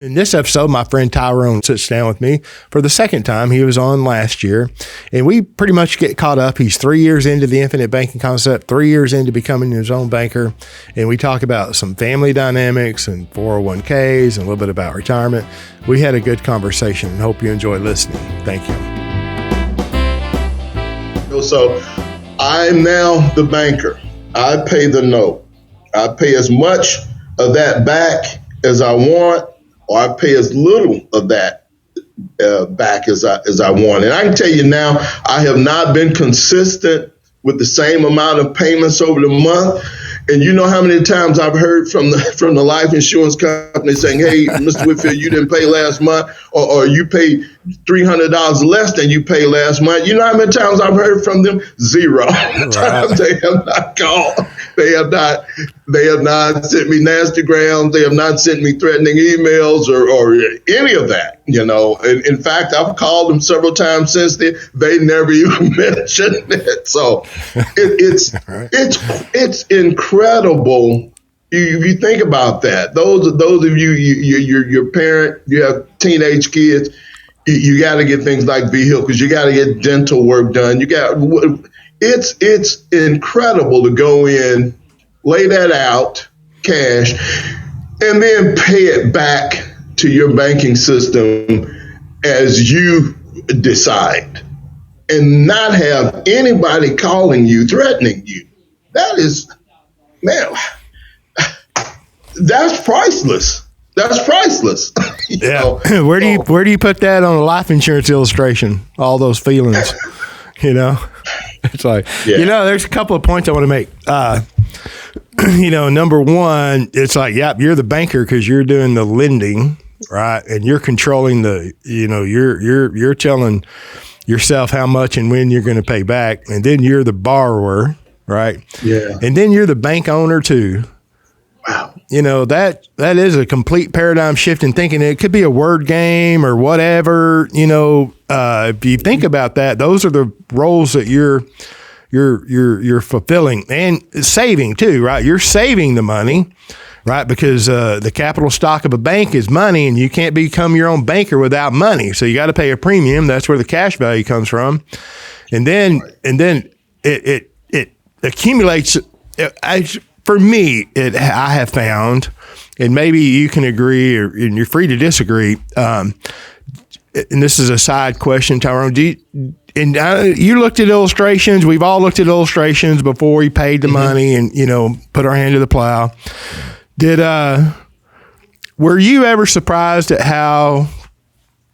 In this episode, my friend Tyrone sits down with me for the second time. He was on last year, and we pretty much get caught up. He's 3 years into the infinite banking concept, 3 years into becoming his own banker, and we talk about some family dynamics and 401ks and a little bit about retirement. We had a good conversation and hope you enjoy listening. Thank you. So I'm now the banker. I pay the note. I pay as much of that back as I want, or I pay as little of that back as I want. And I can tell you now, I have not been consistent with the same amount of payments over the month. And you know how many times I've heard from the life insurance company saying, "Hey, Mr. Whitfield, you didn't pay last month, or you paid $300 less than you paid last month." You know how many times I've heard from them? Zero. Times they have not called. They have not sent me nastygrams. They have not sent me threatening emails or any of that. You know, and in fact, I've called them several times since then. They never even mentioned it. So it's incredible. If you think about that, those of you, your parent, you have teenage kids, you got to get things like vehicles. You got to get dental work done. It's incredible to go in, lay that out, cash, and then pay it back to your banking system as you decide, and not have anybody calling you, threatening you. That is, man, that's priceless. That's priceless. Yeah. Where do you put that on a life insurance illustration? All those feelings, you know? It's like, there's a couple of points I want to make. Number one, it's like, you're the banker because you're doing the lending, right? And you're controlling you're telling yourself how much and when you're going to pay back. And then you're the borrower, right? Yeah. And then you're the bank owner too. Wow. That is a complete paradigm shift in thinking. It could be a word game or whatever, if you think about that, those are the roles that you're fulfilling, and saving too, right? You're saving the money, right? Because the capital stock of a bank is money, and you can't become your own banker without money. So you got to pay a premium. That's where the cash value comes from. And then it accumulates. For me, I have found, and maybe you can agree, and you're free to disagree. And this is a side question, Tyrone. You looked at illustrations. We've all looked at illustrations before we paid the money and put our hand to the plow. Were you ever surprised at how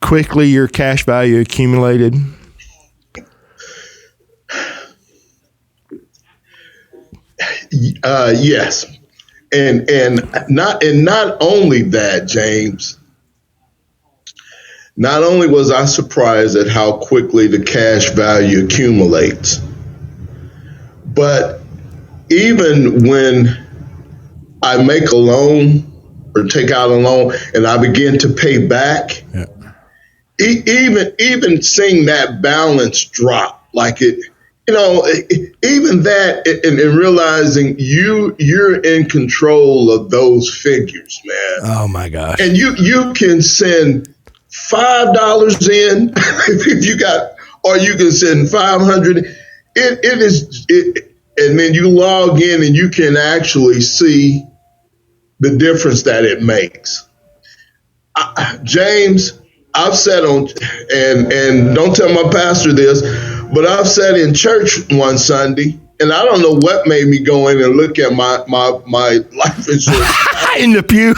quickly your cash value accumulated? Yes, and not only that, James. Not only was I surprised at how quickly the cash value accumulates, but even when I make a loan or take out a loan and I begin to pay back, even seeing that balance drop, like it. Even that, and realizing you're in control of those figures, man. Oh my gosh! And you can send $5 in if you got, or you can send 500. It is, and then you log in and you can actually see the difference that it makes. James, I've sat on, and don't tell my pastor this, but I've sat in church one Sunday, and I don't know what made me go in and look at my life insurance in the pew.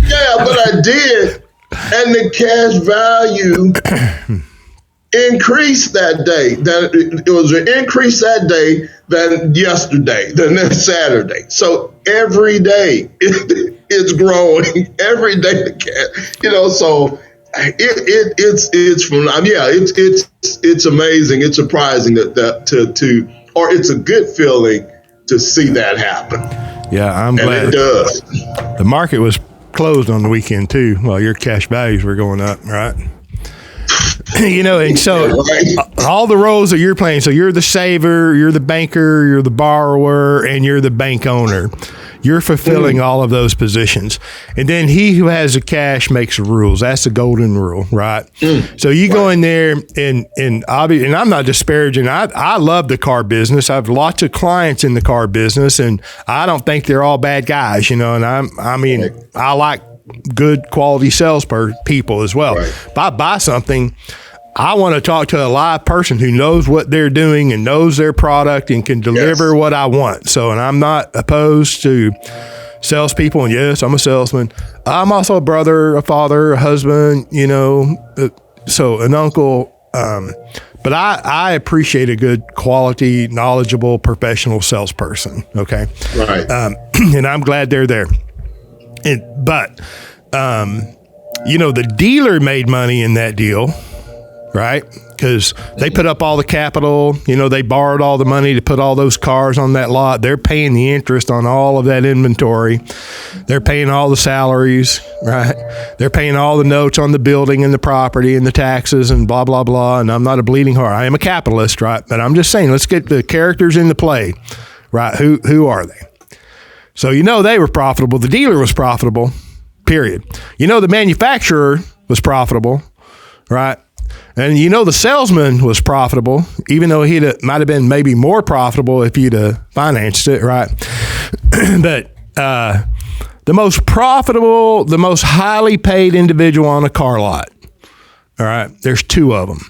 Yeah, but I did, and the cash value increased that day. That it was an increase that day than yesterday, than next Saturday. So every day it's growing. Every day the cash, so. It's amazing. It's surprising or it's a good feeling to see that happen. Yeah, I'm glad it does. The market was closed on the weekend too, while your cash values were going up, right? And so all the roles that you're playing. So you're the saver, you're the banker, you're the borrower, and you're the bank owner. you're fulfilling all of those positions. And then he who has the cash makes the rules. That's the golden rule, right? So you go in there and I'm not disparaging. I love the car business. I have lots of clients in the car business, and I don't think they're all bad guys, and I like good quality sales people as well. Right. If I buy something, I want to talk to a live person who knows what they're doing and knows their product and can deliver what I want. So, and I'm not opposed to salespeople. And yes, I'm a salesman. I'm also a brother, a father, a husband, so an uncle. But I appreciate a good quality, knowledgeable, professional salesperson. Okay. Right. And I'm glad they're there. But the dealer made money in that deal, right? Because they put up all the capital, they borrowed all the money to put all those cars on that lot. They're paying the interest on all of that inventory. They're paying all the salaries, right? They're paying all the notes on the building and the property and the taxes and blah, blah, blah. And I'm not a bleeding heart. I am a capitalist, right? But I'm just saying, let's get the characters into play, right? Who are they? So, they were profitable. The dealer was profitable, period. The manufacturer was profitable, right? And the salesman was profitable, even though he might have been maybe more profitable if he'd financed it, right? But the most profitable, the most highly paid individual on a car lot, all right, there's two of them.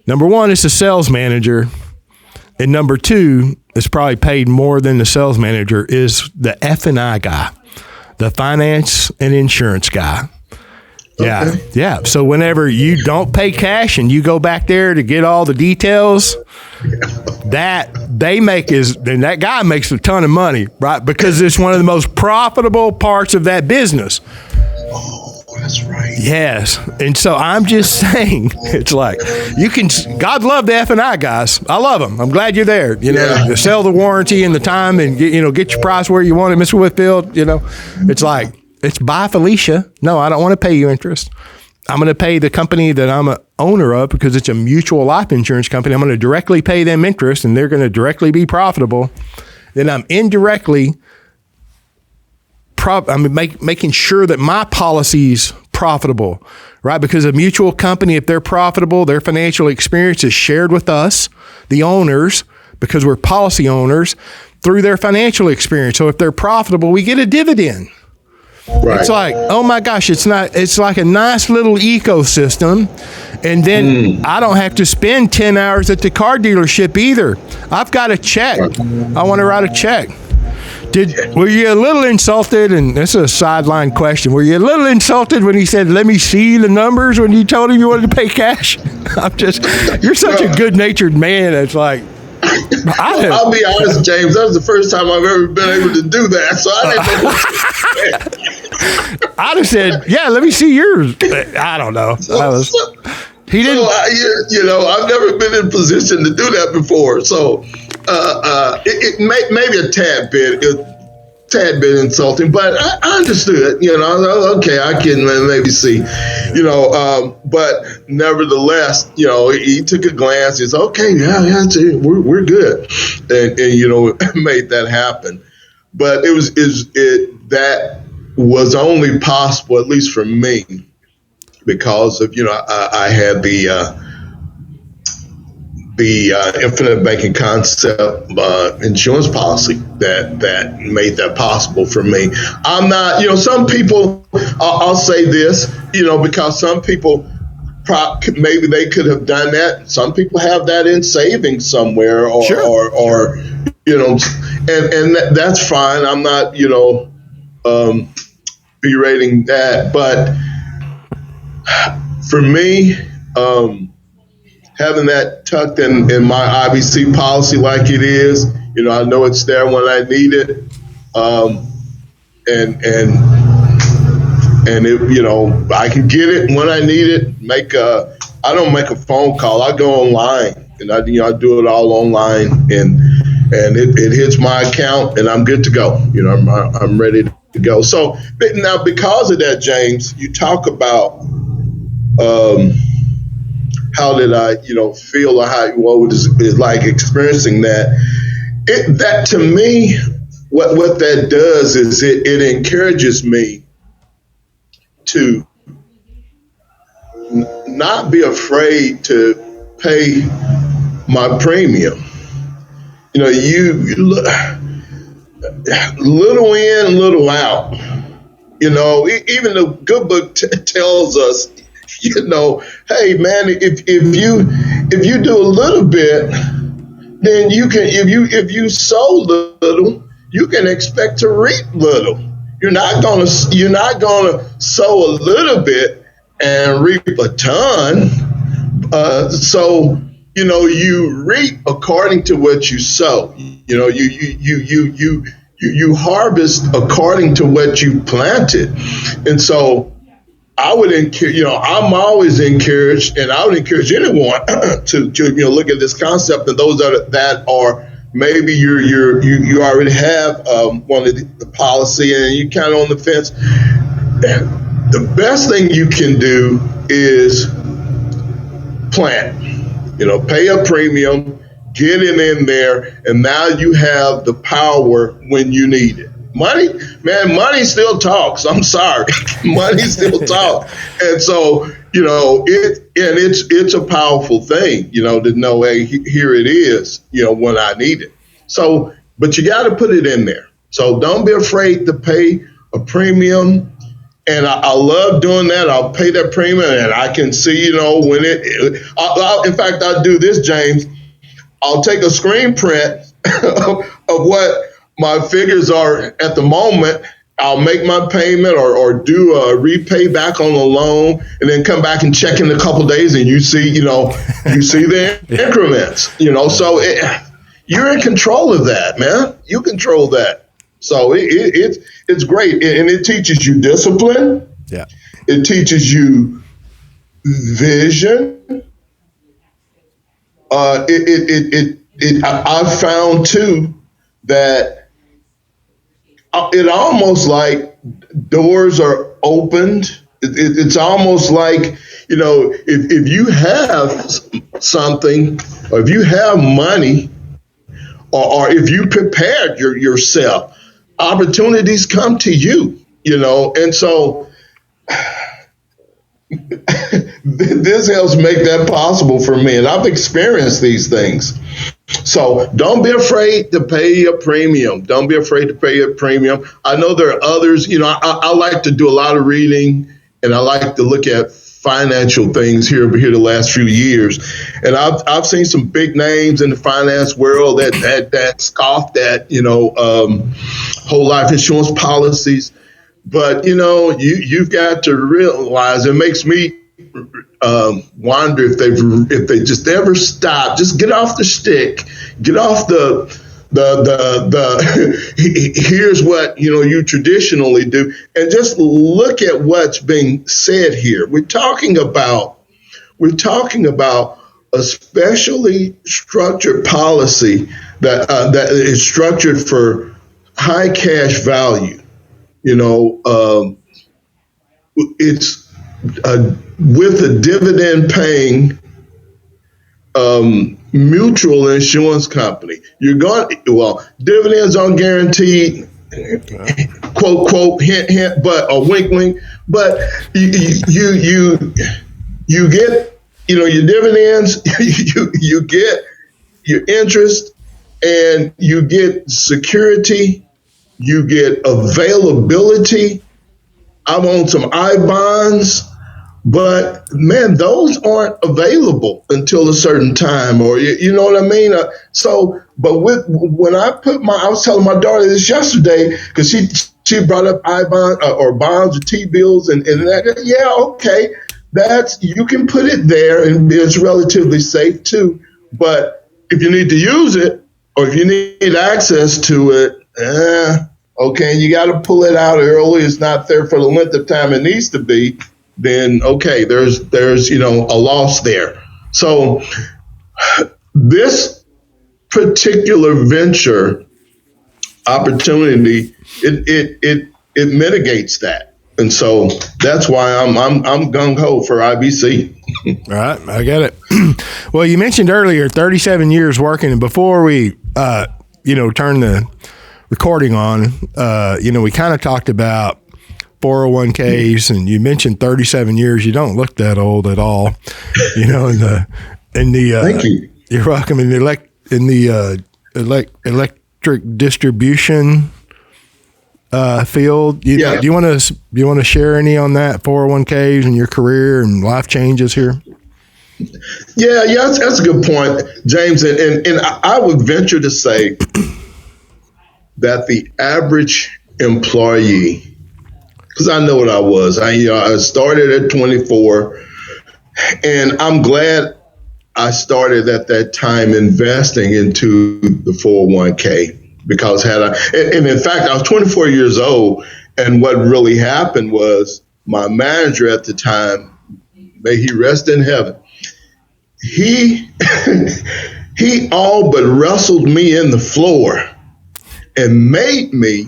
Number one is the sales manager. And number two is probably paid more than the sales manager is the F&I guy, the finance and insurance guy. Yeah. Okay. Yeah. So whenever you don't pay cash and you go back there to get all the details, that guy makes a ton of money, right? Because it's one of the most profitable parts of that business. That's right. Yes. And so I'm just saying, it's like, God love the F&I guys. I love them. I'm glad you're there. To sell the warranty and the time and get your price where you want it, Mr. Whitfield. It's like, it's bye, Felicia. No, I don't want to pay you interest. I'm going to pay the company that I'm an owner of because it's a mutual life insurance company. I'm going to directly pay them interest and they're going to directly be profitable. Then I'm indirectly making sure that my policy's profitable, right? Because a mutual company, if they're profitable, their financial experience is shared with us, the owners, because we're policy owners, through their financial experience. So if they're profitable, we get a dividend. Right. It's like, oh my gosh, it's like a nice little ecosystem. And then I don't have to spend 10 hours at the car dealership either. I've got a check. I want to write a check. Were you a little insulted? And this is a sideline question. Were you a little insulted when he said, "Let me see the numbers," when you told him you wanted to pay cash? You're such a good-natured man. It's like, I'll be honest, James. That was the first time I've ever been able to do that. So I didn't know. I'd have said, "Yeah, let me see yours." I don't know. He didn't. So I've never been in a position to do that before. So. Maybe a tad bit insulting, but I understood, okay, I can maybe see, but nevertheless, he took a glance, he said, okay, yeah, we're good. And made that happen. But that was only possible, at least for me, because of, I had the infinite banking concept insurance policy that made that possible for me. I'm not, some people, I'll say this, because some people maybe they could have done that. Some people have that in savings somewhere or and that's fine. I'm not, berating that. But for me, having that tucked in my IBC policy like it is, I know it's there when I need it, and it, I can get it when I need it. I don't make a phone call. I go online and I do it all online, and it hits my account and I'm good to go. I'm ready to go. So now because of that, James, you talk about. How did I, feel or what is like experiencing that? That to me what that does is it encourages me to not be afraid to pay my premium. You know, you look little in, little out. You know, even the good book tells us, you know, hey man, if you do a little bit, then you can if you sow little, you can expect to reap little. You're not gonna sow a little bit and reap a ton. So you know you reap according to what you sow. You know you harvest according to what you planted, and so I would encourage. You know, I'm always encouraged, and I would encourage anyone to you know look at this concept. And those that are maybe you already have one of the policy, and you kind of on the fence. The best thing you can do is plant. You know, pay a premium, get it in there, and now you have the power when you need it. Money, man, money still talks. I'm sorry, money still talks, and so you know it's a powerful thing, you know, to know, hey, here it is, you know, when I need it. So, but you got to put it in there. So don't be afraid to pay a premium. And I love doing that. I'll pay that premium, and I can see, you know, when in fact, I'll do this, James. I'll take a screen print of what my figures are at the moment. I'll make my payment or do a repay back on the loan, and then come back and check in a couple of days, and you see the increments, you know. So you're in control of that, man. You control that. So it's great, and it teaches you discipline. Yeah, it teaches you vision. I found too that it almost like doors are opened. It's almost like, you know, if you have something, or if you have money, or if you prepared yourself, opportunities come to you, you know, and so this helps make that possible for me. And I've experienced these things. So don't be afraid to pay a premium. Don't be afraid to pay a premium. I know there are others, you know, I like to do a lot of reading, and I like to look at financial things here the last few years. And I've seen some big names in the finance world that scoffed at, you know, whole life insurance policies. But, you know, you've got to realize, it makes me wonder if they just ever stop, just get off the stick, get off the here's what, you know, you traditionally do, and just look at what's being said here. We're talking about a specially structured policy that is structured for high cash value. You know, it's with a dividend paying mutual insurance company. Dividends aren't guaranteed, quote, hint, hint, but a wink, wink. But you get, you know, your dividends, you get your interest, and you get security, you get availability. I'm on some I-bonds. But man, those aren't available until a certain time, or you know what I mean. But when I was telling my daughter this yesterday, because she brought up I-bond or bonds or T-bills, and that, yeah, okay, you can put it there, and it's relatively safe too. But if you need to use it, or if you need access to it, okay, and you got to pull it out early. It's not there for the length of time it needs to be. Then okay, there's you know a loss there. So this particular venture opportunity, it mitigates that, and so that's why I'm gung ho for IBC. All right, I get it. Well, you mentioned earlier 37 years working, and before we turn the recording on, we kind of talked about 401ks, and you mentioned 37 years. You don't look that old at all. Thank you. You're welcome. In the electric distribution field. Do you want to share any on that 401ks and your career and life changes here? Yeah, that's a good point, James. And I would venture to say that the average employee, because I know what I was. I started at 24, and I'm glad I started at that time investing into the 401k, because and in fact, I was 24 years old, and what really happened was my manager at the time, may he rest in heaven, he all but wrestled me in the floor and made me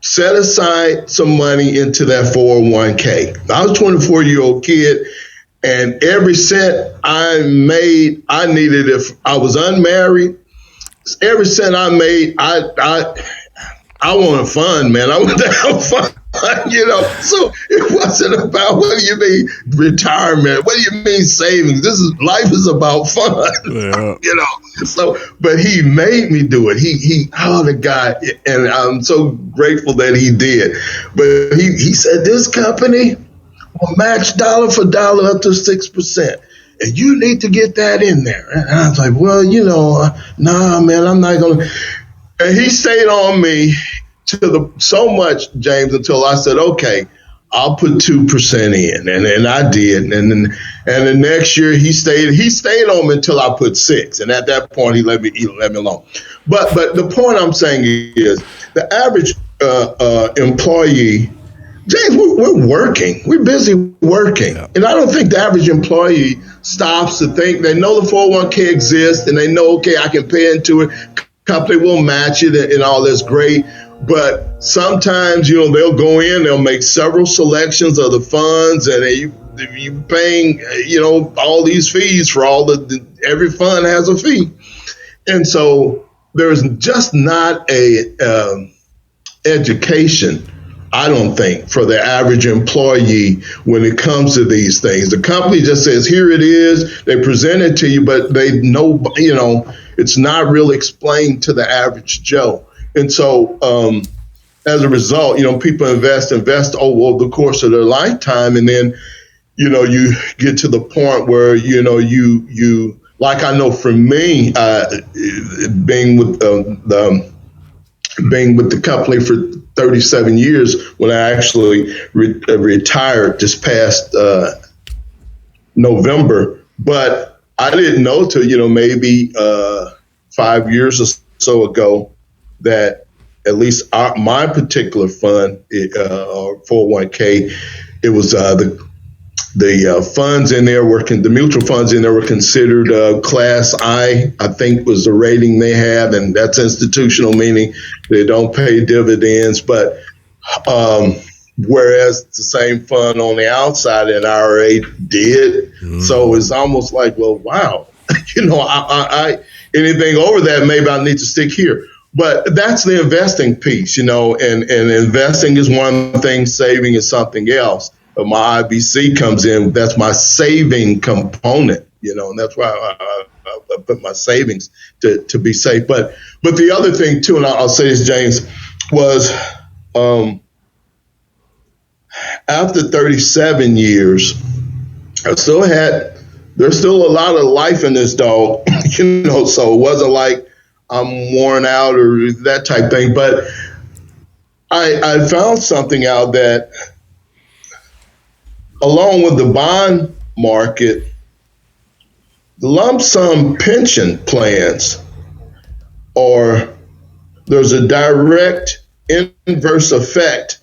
set aside some money into that 401k. I was a 24-year-old kid, and every cent I made, I needed. If I was unmarried, every cent I made, I wanted fun, man. I wanted to have fun, So it wasn't about, what do you mean retirement? What do you mean savings? Life is about fun, So, but he made me do it. The guy, and I'm so grateful that he did. But he said, this company will match dollar for dollar up to 6%. And you need to get that in there. And I was like, well, nah, man, I'm not going to. And he stayed on me so much, James, until I said, okay, I'll put 2% in. And I did. And the next year he stayed on me until I put 6. And at that point, he let me alone. But the point I'm saying is the average employee, James, we're working. We're busy working. Yeah. And I don't think the average employee stops to think. They know the 401k exists, and they know, okay, I can pay into it. Company will match it, and all that's great. But sometimes, they'll go in, they'll make several selections of the funds, and you paying, all these fees for every fund has a fee. And so there's just not a education, I don't think, for the average employee when it comes to these things. The company just says, here it is. They present it to you, but they know, it's not really explained to the average Joe. And so as a result, people invest over the course of their lifetime. And then, you get to the point where, you like, I know for me, being with the company for 37 years, when I actually retired this past November. But I didn't know till, maybe 5 years or so ago that at least my particular fund, or 401k, it was the funds in there the mutual funds in there were considered Class I think was the rating they have, and that's institutional, meaning they don't pay dividends. But whereas the same fund on the outside in IRA did, so it's almost like, well, wow, I anything over that, maybe I need to stick here. But that's the investing piece, and investing is one thing, saving is something else. But my IBC comes in, that's my saving component, and that's why I put my savings to be safe. But the other thing too, and I'll say this, James, was after 37 years, there's still a lot of life in this dog, so it wasn't like I'm worn out or that type thing. But I found something out that, along with the bond market, the lump sum pension plans there's a direct inverse effect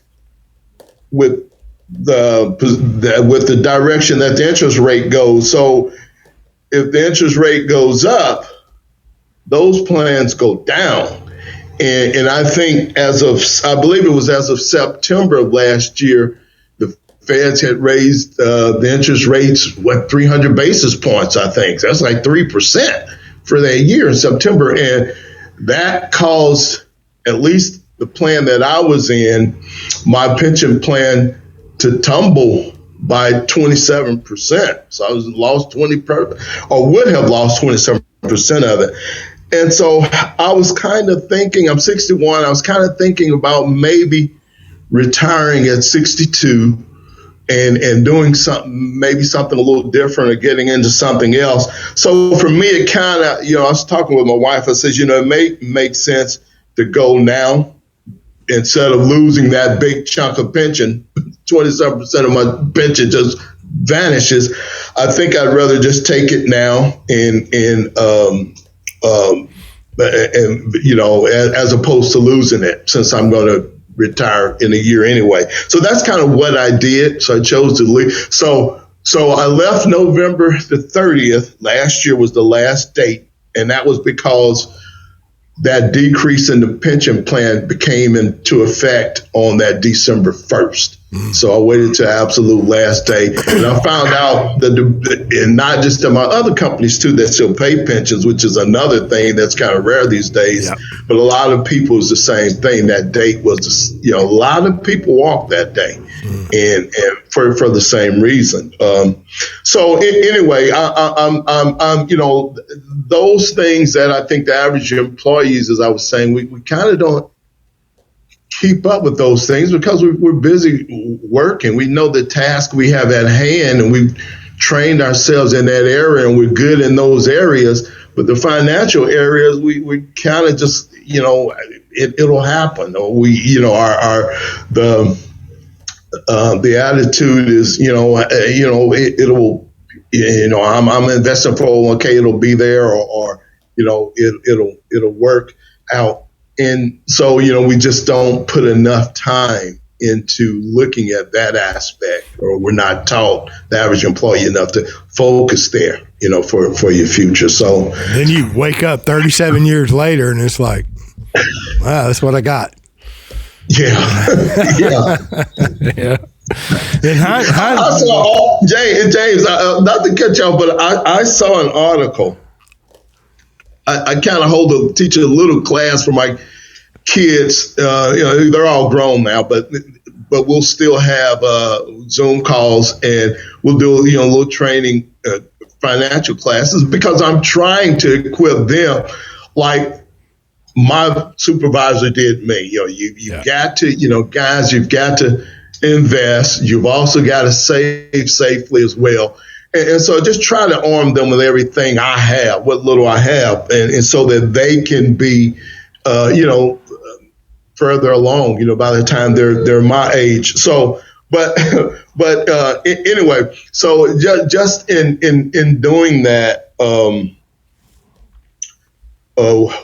with the direction that the interest rate goes. So if the interest rate goes up, those plans go down. And I think I believe it was as of September of last year, the Feds had raised the interest rates, 300 basis points, I think. That's like 3% for that year in September. And that caused, at least the plan that I was in, my pension plan to tumble by 27%. So I lost 20%, or would have lost 27% of it. And so I was kind of thinking, I'm 61, I was kind of thinking about maybe retiring at 62 and doing maybe something a little different, or getting into something else. So for me, it kind of, I was talking with my wife, I said, it may make sense to go now instead of losing that big chunk of pension. 27% of my pension just vanishes. I think I'd rather just take it now as opposed to losing it, since I'm going to retire in a year anyway. So that's kind of what I did. So I chose to leave. So I left November the 30th. Last year was the last date. And that was because that decrease in the pension plan came into effect on that December 1st. So I waited to absolute last day, and I found out that, and not just in my other companies too, that still pay pensions, which is another thing that's kind of rare these days. Yep. But a lot of people is the same thing. That date was, a lot of people walked that day, and for the same reason. So anyway, I'm those things that I think the average employees, as I was saying, we kind of don't keep up with those things because we're busy working. We know the task we have at hand, and we've trained ourselves in that area, and we're good in those areas. But the financial areas, we kind of just, it'll happen. Or the attitude is, I'm investing for 401k, it'll be there, or it'll work out. And so, we just don't put enough time into looking at that aspect, or we're not taught, the average employee, enough to focus there, for your future. So then you wake up 37 years later and it's like, wow, that's what I got. Yeah. Yeah. Yeah. And I saw, James, not to cut you off, but I saw an article. I kind of teach a little class for my kids. They're all grown now, but we'll still have Zoom calls, and we'll do a little training, financial classes, because I'm trying to equip them like my supervisor did me. You've got to, guys, you've got to invest. You've also got to save safely as well. And so just try to arm them with everything I have, what little I have, and so that they can be, further along, by the time they're my age. So, but anyway, so just in doing that,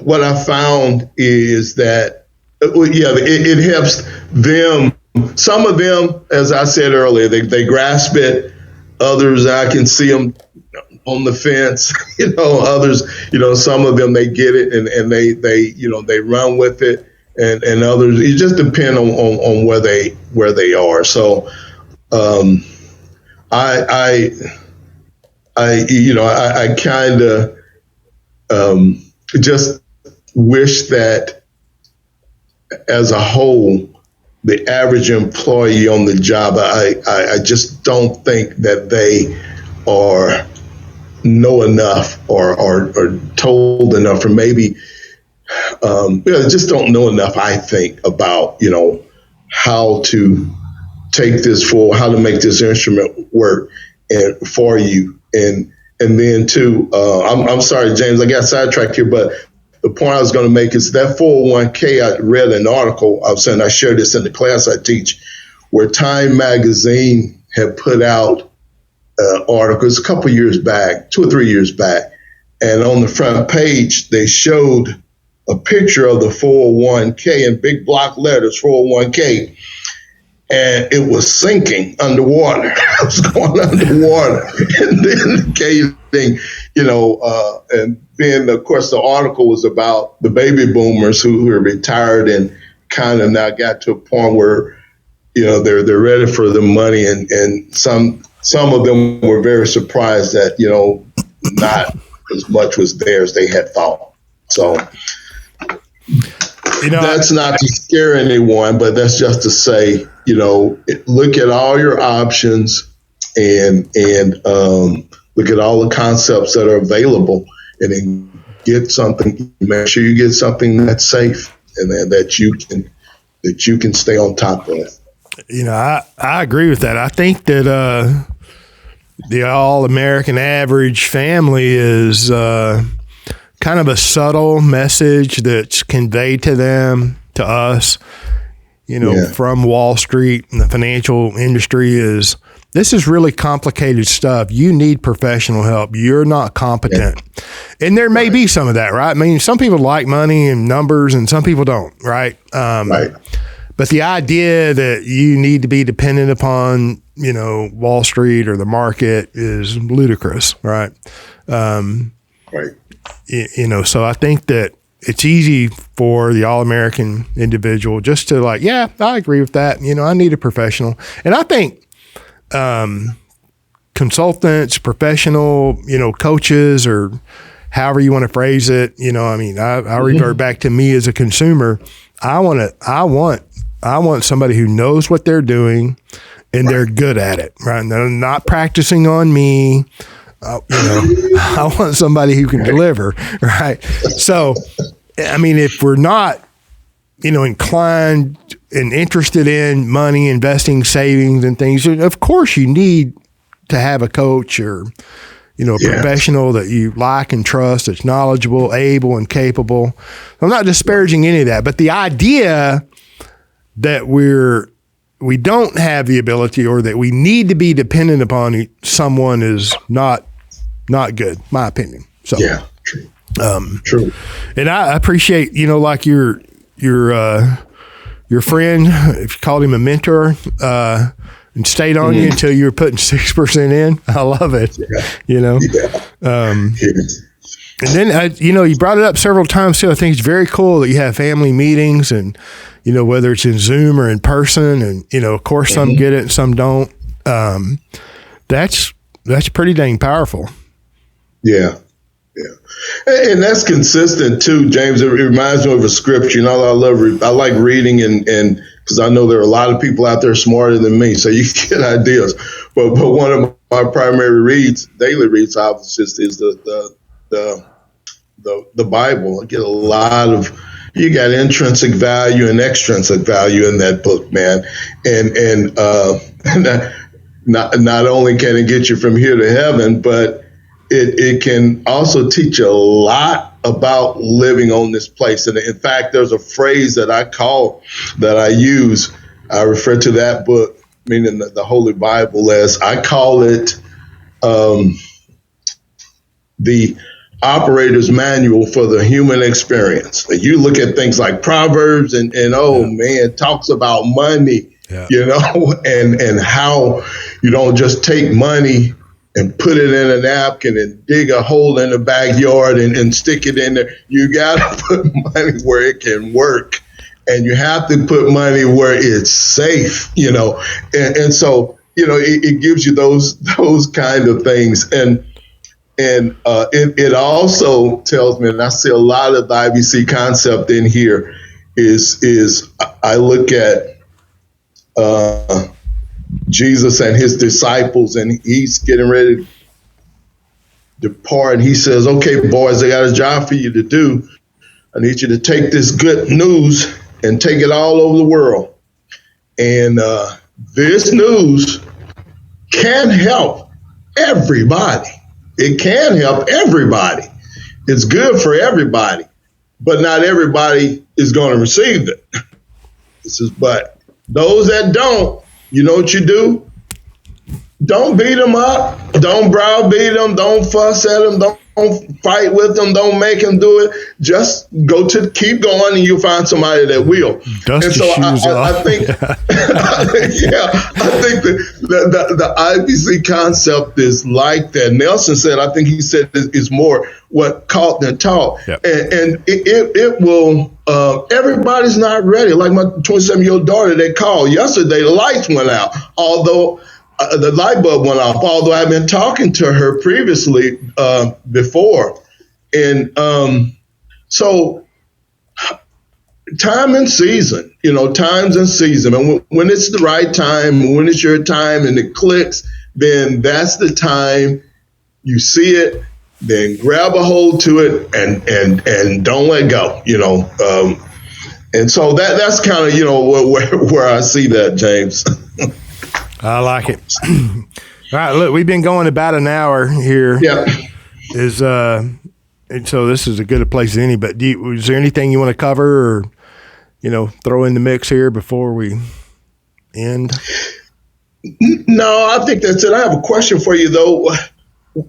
what I found is that, it helps them. Some of them, as I said earlier, they grasp it. Others, I can see them on the fence. Others, some of them, they get it and they run with it, and others, it just depends on where they are. So, I kind of just wish that, as a whole, the average employee on the job, I just don't think that they know enough or told enough, or maybe just don't know enough, I think, about how to take this forward, how to make this instrument work and for you. And then too, I'm sorry, James, I got sidetracked here, but the point I was going to make is that 401k, I read an article, I shared this in the class I teach, where Time Magazine had put out articles a couple years back, 2 or 3 years back. And on the front page, they showed a picture of the 401k in big block letters, 401k. And it was sinking underwater. It was going underwater and indicating, and then, of course, the article was about the baby boomers who are retired and kind of now got to a point where, they're ready for the money. And some of them were very surprised that, not as much was there as they had thought. So That's not to scare anyone, but that's just to say, look at all your options and look at all the concepts that are available, and then get something. Make sure you get something that's safe and that you can stay on top of. I agree with that. I think that the all-American average family is kind of a subtle message that's conveyed to them, to us, from Wall Street and the financial industry is, this is really complicated stuff. You need professional help. You're not competent. Yeah. And there may be some of that, right? I mean, some people like money and numbers and some people don't, right? Right. But the idea that you need to be dependent upon, Wall Street or the market is ludicrous, right? Right. So I think that it's easy for the all-American individual just to I agree with that. I need a professional. And I think consultants, professional, coaches, or however you want to phrase it, I revert back to me as a consumer. I want somebody who knows what they're doing and they're good at it, right? And they're not practicing on me. I want somebody who can deliver, right? So, if we're not, inclined and interested in money, investing, savings, and things, of course you need to have a coach or, a professional that you like and trust, that's knowledgeable, able, and capable. I'm not disparaging any of that, but the idea that we don't have the ability or that we need to be dependent upon someone is not good, my opinion. So true. True. And I appreciate, like your friend, if you called him a mentor, and stayed on you until you were putting 6% in. I love it. And then, you brought it up several times too. I think it's very cool that you have family meetings and, whether it's in Zoom or in person, and, of course some get it and some don't. That's pretty dang powerful. Yeah. And that's consistent too, James. It reminds me of a scripture. I like reading and because I know there are a lot of people out there smarter than me, so you get ideas. But one of my primary daily reads, obviously, is the Bible. I get a lot of. You got intrinsic value and extrinsic value in that book, man. And not only can it get you from here to heaven, but it can also teach you a lot about living on this place. And in fact, there's a phrase that I use. I refer to that book, meaning the Holy Bible, as I call it the operator's manual for the human experience. You look at things like Proverbs and man, talks about money, and how you don't just take money and put it in a napkin and dig a hole in the backyard and stick it in there. You got to put money where it can work, and you have to put money where it's safe, and so, it gives you those kind of things. And it also tells me, and I see a lot of the IBC concept in here, is I look at Jesus and his disciples, and he's getting ready to depart, and he says, okay, boys, I got a job for you to do. I need you to take this good news and take it all over the world. And this news can help everybody. It can help everybody. It's good for everybody, but not everybody is going to receive it. But those that don't, you know what you do? Don't beat them up. Don't browbeat them. Don't fuss at them. Don't fight with them. Don't make them do it. Just keep going, and you'll find somebody that will. Dust and so I think, I think the IBC concept is like that. Nelson said, I think he said it's more what caught than taught. Yep. And it will, everybody's not ready. Like my 27-year-old daughter, they called yesterday, the lights went out. Although the light bulb went off, although I've been talking to her previously before. And so Time and season, times and season. And when it's the right time, when it's your time and it clicks, then that's the time you see it, then grab a hold to it and don't let go, and so that's kind of, where I see that, James. I like it. All right, look, we've been going about an hour here. Yeah. And so this is as good a place as any, but is there anything you want to cover or, throw in the mix here before we end? No, I think that's it. I have a question for you, though.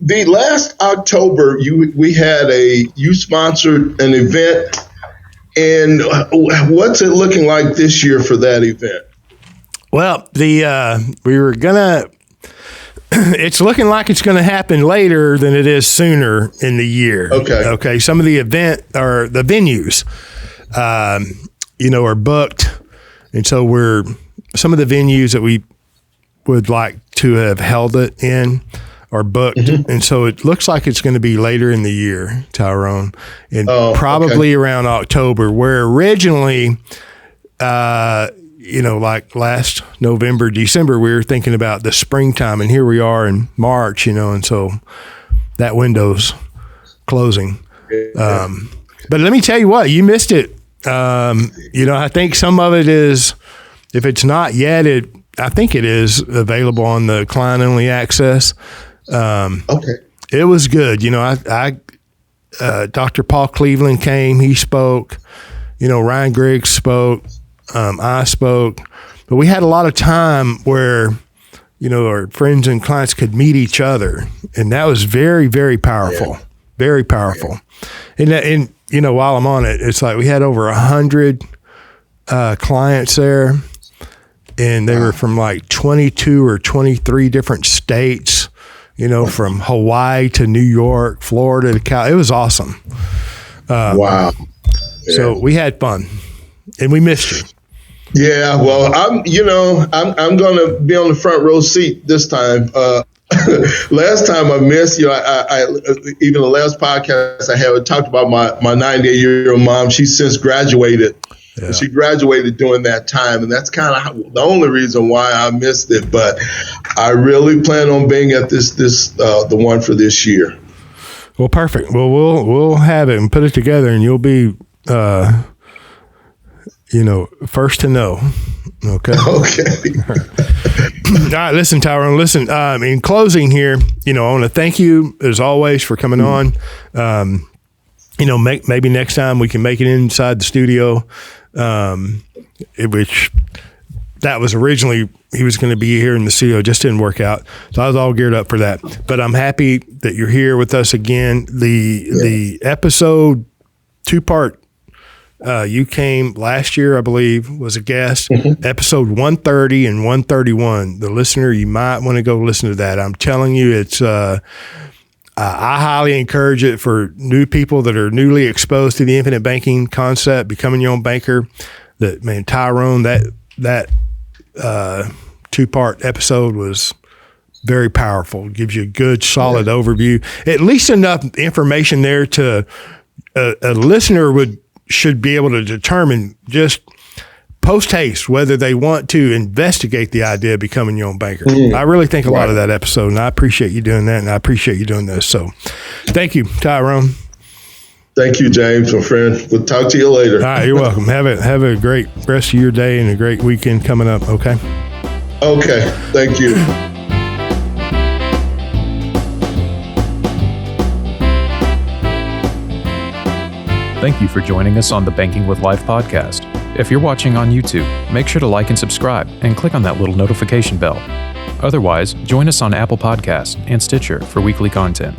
The last October, you sponsored an event, and what's it looking like this year for that event? Well, we were gonna. It's looking like it's going to happen later than it is sooner in the year. Okay. Some of the event or the venues, are booked, and so some of the venues that we would like to have held it in are booked, and so it looks like it's going to be later in the year, Tyrone, and probably around October, where originally. Like last November, December, we were thinking about the springtime, and here we are in March, and so that window's closing. But let me tell you what, you missed it. I think some of it is, if it's not yet, I think it is available on the client-only access. It was good. Dr. Paul Cleveland came, he spoke, Ryan Griggs spoke. I spoke, but we had a lot of time where, our friends and clients could meet each other. And that was very, very powerful, very powerful. And while I'm on it, it's like we had over 100 clients there, and they were from like 22 or 23 different states, from Hawaii to New York, Florida to Cal. It was awesome. Wow. So we had fun, and we missed you. Yeah, well, I'm going to be on the front row seat this time. Last time I missed, I even the last podcast I had, talked about my 98-year-old mom. She's since graduated. Yeah. She graduated during that time, and that's kind of the only reason why I missed it. But I really plan on being at the one for this year. Well, perfect. Well, we'll have it and put it together, and you'll be. First to know. Okay. Okay. All right. Listen, Tyrone, in closing here, I want to thank you as always for coming on. Maybe next time we can make it inside the studio, which that was originally, he was going to be here in the studio, just didn't work out. So I was all geared up for that, but I'm happy that you're here with us again. The episode 2-part, you came last year, I believe, was a guest. Episode 130 and 131. The listener, you might want to go listen to that. I'm telling you, it's. I highly encourage it for new people that are newly exposed to the infinite banking concept, becoming your own banker. Tyrone, that 2-part episode was very powerful. It gives you a good, solid overview. At least enough information there to a listener should be able to determine just post haste whether they want to investigate the idea of becoming your own banker. I really think a lot of that episode, and I appreciate you doing that, and I appreciate you doing this. So thank you, Tyrone. Thank you, James, my friend. We'll talk to you later. All right, you're welcome. Have a great rest of your day and a great weekend coming up, okay? Okay, thank you. Thank you for joining us on the Banking with Life podcast. If you're watching on YouTube, make sure to like and subscribe and click on that little notification bell. Otherwise, join us on Apple Podcasts and Stitcher for weekly content.